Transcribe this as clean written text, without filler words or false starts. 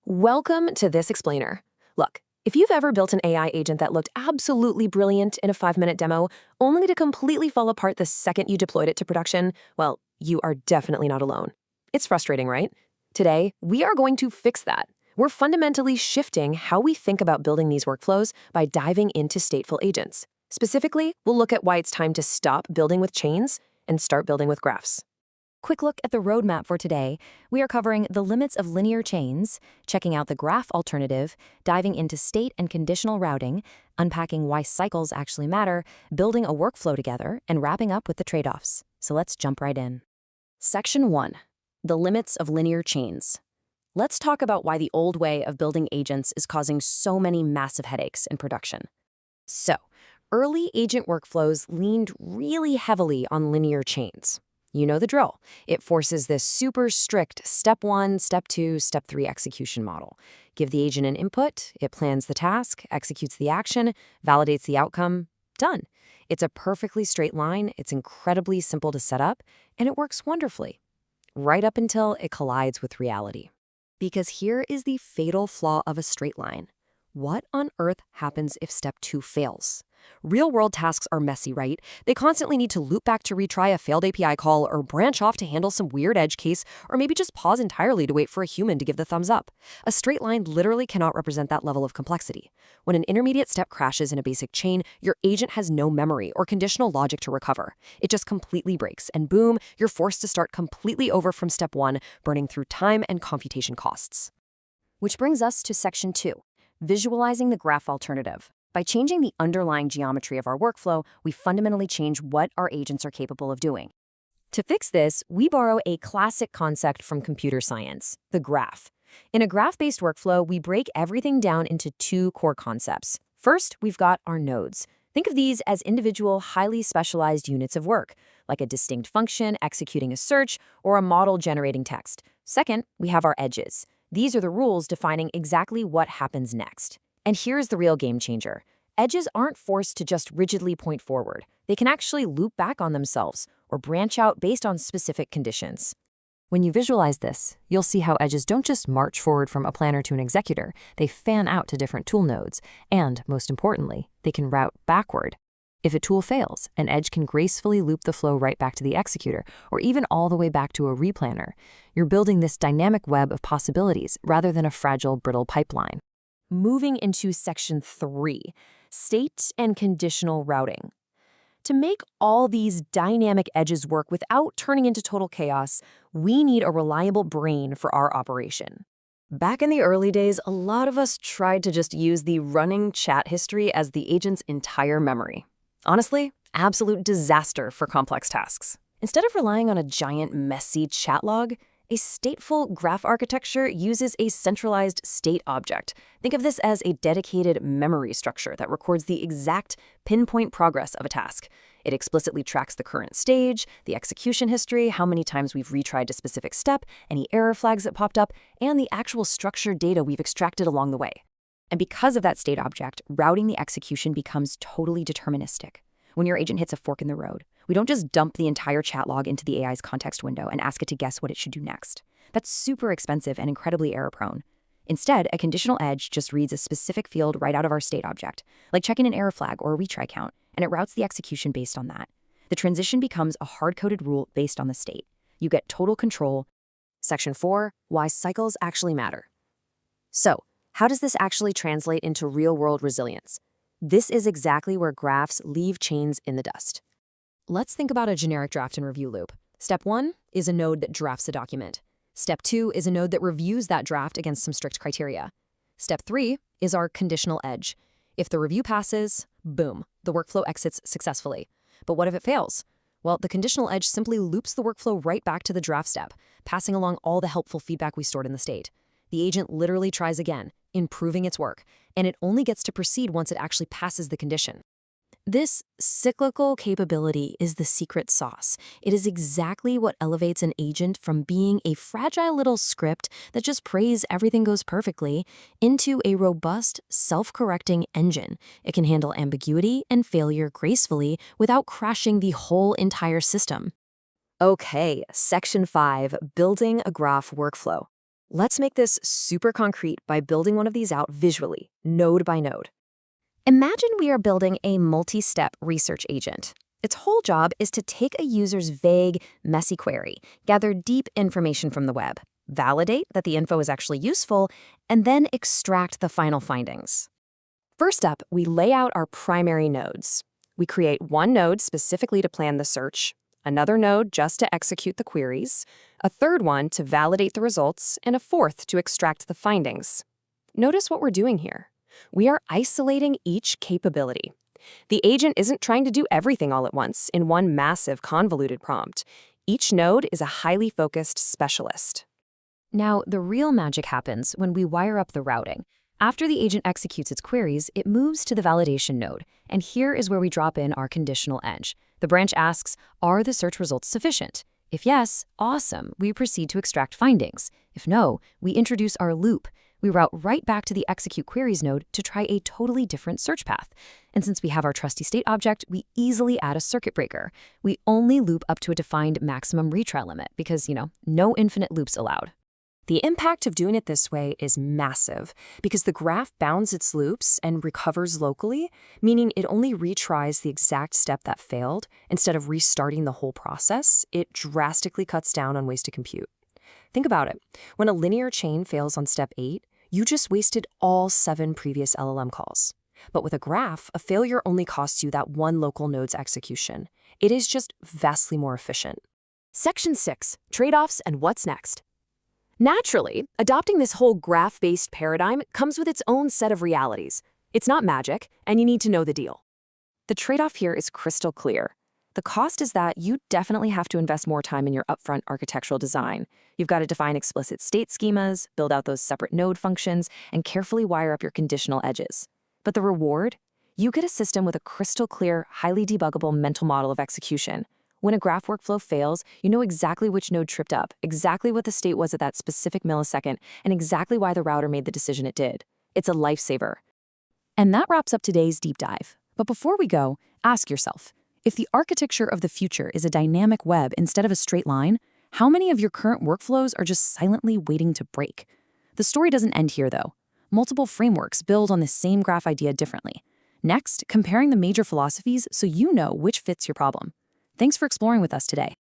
Welcome to this explainer. Look, if you've ever built an AI agent that looked absolutely brilliant in a 5-minute demo, only to completely fall apart the second you deployed it to production, well, you are definitely not alone. It's frustrating, right? Today, we are going to fix that. We're fundamentally shifting how we think about building these workflows by diving into stateful agents. Specifically, we'll look at why it's time to stop building with chains and start building with graphs. Quick look at the roadmap for today. We are covering the limits of linear chains, checking out the graph alternative, diving into state and conditional routing, unpacking why cycles actually matter, building a workflow together, and wrapping up with the trade-offs. So let's jump right in. Section 1. The limits of linear chains. Let's talk about why the old way of building agents is causing so many massive headaches in production. So, early agent workflows leaned really heavily on linear chains. You know the drill. It forces this super strict step 1, step 2, step 3 execution model. Give the agent an input, it plans the task, executes the action, validates the outcome, done. It's a perfectly straight line, it's incredibly simple to set up, and it works wonderfully. Right up until it collides with reality. Because here is the fatal flaw of a straight line. What on earth happens if step 2 fails? Real-world tasks are messy, right? They constantly need to loop back to retry a failed API call or branch off to handle some weird edge case, or maybe just pause entirely to wait for a human to give the thumbs up. A straight line literally cannot represent that level of complexity. When an intermediate step crashes in a basic chain, your agent has no memory or conditional logic to recover. It just completely breaks, and boom, you're forced to start completely over from step 1, burning through time and computation costs. Which brings us to section 2. Visualizing the graph alternative. By changing the underlying geometry of our workflow, we fundamentally change what our agents are capable of doing. To fix this, we borrow a classic concept from computer science, the graph. In a graph-based workflow, we break everything down into 2 core concepts. First, we've got our nodes. Think of these as individual, highly specialized units of work, like a distinct function executing a search or a model generating text. Second, we have our edges. These are the rules defining exactly what happens next. And here's the real game changer. Edges aren't forced to just rigidly point forward. They can actually loop back on themselves or branch out based on specific conditions. When you visualize this, you'll see how edges don't just march forward from a planner to an executor. They fan out to different tool nodes. And, most importantly, they can route backward. If a tool fails, an edge can gracefully loop the flow right back to the executor, or even all the way back to a replanner. You're building this dynamic web of possibilities rather than a fragile, brittle pipeline. Moving into section 3, state and conditional routing. To make all these dynamic edges work without turning into total chaos, we need a reliable brain for our operation. Back in the early days, a lot of us tried to just use the running chat history as the agent's entire memory. Honestly, absolute disaster for complex tasks. Instead of relying on a giant, messy chat log, a stateful graph architecture uses a centralized state object. Think of this as a dedicated memory structure that records the exact pinpoint progress of a task. It explicitly tracks the current stage, the execution history, how many times we've retried a specific step, any error flags that popped up, and the actual structured data we've extracted along the way. And because of that state object, routing the execution becomes totally deterministic. When your agent hits a fork in the road, we don't just dump the entire chat log into the AI's context window and ask it to guess what it should do next. That's super expensive and incredibly error-prone. Instead, a conditional edge just reads a specific field right out of our state object, like checking an error flag or a retry count, and it routes the execution based on that. The transition becomes a hard-coded rule based on the state. You get total control. Section 4, why cycles actually matter. So, how does this actually translate into real-world resilience? This is exactly where graphs leave chains in the dust. Let's think about a generic draft and review loop. Step 1 is a node that drafts a document. Step 2 is a node that reviews that draft against some strict criteria. Step 3 is our conditional edge. If the review passes, boom, the workflow exits successfully. But what if it fails? Well, the conditional edge simply loops the workflow right back to the draft step, passing along all the helpful feedback we stored in the state. The agent literally tries again, improving its work, and it only gets to proceed once it actually passes the condition. This cyclical capability is the secret sauce. It is exactly what elevates an agent from being a fragile little script that just prays everything goes perfectly into a robust, self-correcting engine. It can handle ambiguity and failure gracefully without crashing the whole entire system. Okay, Section 5, Building a Graph Workflow. Let's make this super concrete by building one of these out visually, node by node. Imagine we are building a multi-step research agent. Its whole job is to take a user's vague, messy query, gather deep information from the web, validate that the info is actually useful, and then extract the final findings. First up, we lay out our primary nodes. We create one node specifically to plan the search, another node just to execute the queries, a third one to validate the results, and a fourth to extract the findings. Notice what we're doing here. We are isolating each capability. The agent isn't trying to do everything all at once in one massive convoluted prompt. Each node is a highly focused specialist. Now, the real magic happens when we wire up the routing. After the agent executes its queries, it moves to the validation node, and here is where we drop in our conditional edge. The branch asks, are the search results sufficient? If yes, awesome, we proceed to extract findings. If no, we introduce our loop. We route right back to the execute queries node to try a totally different search path. And since we have our trusty state object, we easily add a circuit breaker. We only loop up to a defined maximum retry limit because, no infinite loops allowed. The impact of doing it this way is massive because the graph bounds its loops and recovers locally, meaning it only retries the exact step that failed instead of restarting the whole process. It drastically cuts down on ways to compute. Think about it. When a linear chain fails on step 8, you just wasted all 7 previous LLM calls. But with a graph, a failure only costs you that one local node's execution. It is just vastly more efficient. Section 6, trade-offs and what's next. Naturally, adopting this whole graph-based paradigm comes with its own set of realities. It's not magic, and you need to know the deal. The trade-off here is crystal clear. The cost is that you definitely have to invest more time in your upfront architectural design. You've got to define explicit state schemas, build out those separate node functions, and carefully wire up your conditional edges. But the reward? You get a system with a crystal clear, highly debuggable mental model of execution. When a graph workflow fails, you know exactly which node tripped up, exactly what the state was at that specific millisecond, and exactly why the router made the decision it did. It's a lifesaver. And that wraps up today's deep dive. But before we go, ask yourself, if the architecture of the future is a dynamic web instead of a straight line, how many of your current workflows are just silently waiting to break? The story doesn't end here, though. Multiple frameworks build on the same graph idea differently. Next, comparing the major philosophies so you know which fits your problem. Thanks for exploring with us today.